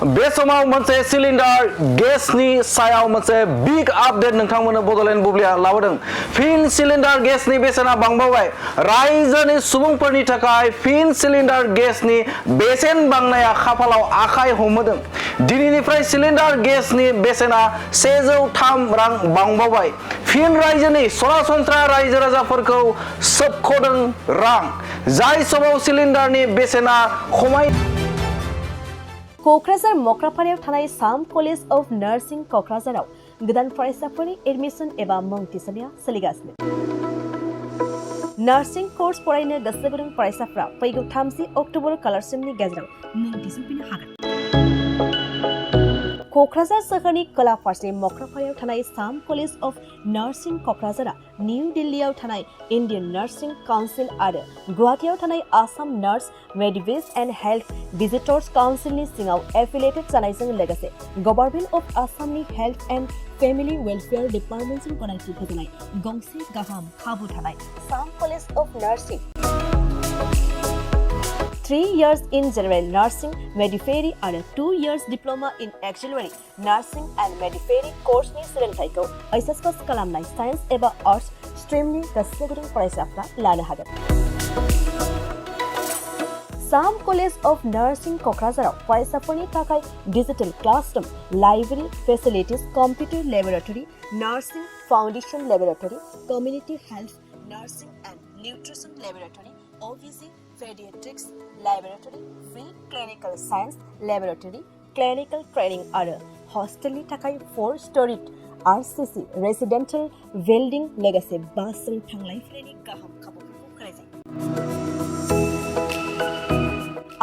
बे समाव मोनसे सिलिन्डार गेसनि सायाव मोनसे बिग आपडेट नोंथांमोननो बड'लेण्ड बुब्लिया लाबोदों। फिन सिलिन्डार गेसनि बेसेना बांबावबाय। रायजोनि सुबुंफोरनि थाखाय फिन सिलिन्डार गेसनि बेसेन बांनाया खाफालाव आखाइ हमहोदों। दिनैनिफ्राय सिलिन्डार गेसनि बेसेना 103 रां बांबावबाय। फिन रायजोनि सरासनस्रा रायजो राजाफोरखौ सोबख'दों रां। जाय समाव सिलिन्डारनि बेसेना खमाय क'क्राझार मक्रापारायाव थानाय साम कलेज अफ नार्सिं क'क्राझाराव गोदान फरायसाफोरनि एडमिसन एबा मुं थिसननाया सोलिगासिनो। नार्सिं कर्स फरायनो गोसो गुदुं फरायसाफ्रा फैगौ 30 अक्ट'बर खालारसिमनि गेजेराव मुं थिसनफैनो हागोन। क'क्राझार सोहोरनि खोला फारसे मक्रापारायाव थानाय साम कलेज अफ नार्सिं क'क्राझारा निउ दिल्लीयाव थानाय इन्डियान नार्सिं काउन्सिल आरो गुवाहाटीयाव थानाय Assam nurse midwives and health visitors काउन्सिलनि सिङाव एफिलिएटेड जानायजों लोगोसे गभर्नमेन्ट अफ आसामनि हेल्थ एन्ड फेमिलि वेलफेयार डिपार्टमेन्टजों गनायथि होजानाय गंसे गाहाम खाबु थानाय साम college of nursing 3 years in general nursing midwifery आरो 2 years diploma in auxiliary nursing and midwifery course-नि सोलोंथाइखौ HS पास खालामनाय साइन्स एबा आर्ट्स स्ट्रिमनि गोसो गुदुं फरायसाफ्रा लानो हागोन। साम कलेज अफ नार्सिं क'क्राझाराव फरायसाफोरनि थाखाय digital classroom, library facilities, computer laboratory, nursing foundation laboratory, community health nursing and nutrition laboratory, OVC Pediatrics Laboratory, Free Clinical Science Laboratory, Clinical Training आरो हस्टेलनि थाखाय 4-storied RCC Residential Building लोगोसे बासजों थांलाय फैलायनि गाहाम खाबुफोरखौ होनाय जायो।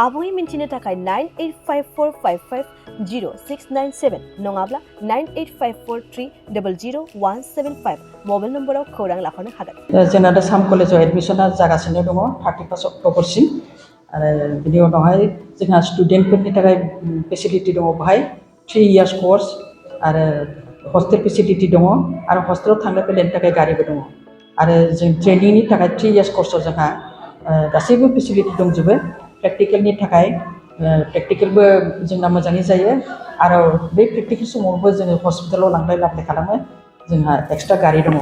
आबुङै मिन्थिनो थाखाय 9854550697 नङाब्ला 9854300175 मबाइल नम्बराव खौरां लाहरनो हागोन। जोंना दा साम कलेजाव एडमिसना जागासिनो दङ 31 अक्ट'बरसिम आरो बिनि उनावहाय जोंहा स्टुडेन्टफोरनि थाखाय फेसिलिटि दङ बेहाय 3 years कर्स आरो हस्टेल फेसिलिटि दङ आरो हस्टेलाव थांलाय फैलायनि थाखाय गारिबो दङ आरो जों ट्रेनिंनि थाखाय 3 years कर्सआव जोंहा गासैबो फेसिलिटि दंजोबो। प्रेक्टिकेलनि थाखाय प्रेक्टिकेलबो जोंना मोजाङै जायो आरो बे प्रेक्टिकेल समावबो जोङो हस्पिटालाव लांलाय लाबोलाय खालामो। जोंहा एक्सट्रा गारि दङ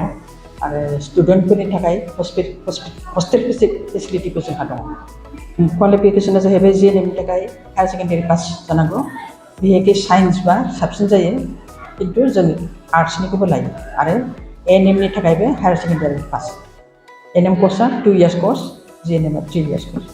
आरो स्टुडेन्टफोरनि थाखाय हस्टेल फेसिलिटिबो जोंहा दङ। क्वालिफिकेसना जाहैबाय JNM नि थाखाय हायार सेकेन्डारि पास जानांगौ। बिहेखि साइन्स बा साबसिन जायो खिन्थु जों आर्ट्सनिखौबो लायो आरो ANM नि थाखायबो हायार सेकेन्डारि पास। ANM कर्सआ 2 years कर्स, JNM आ 3 years कर्स।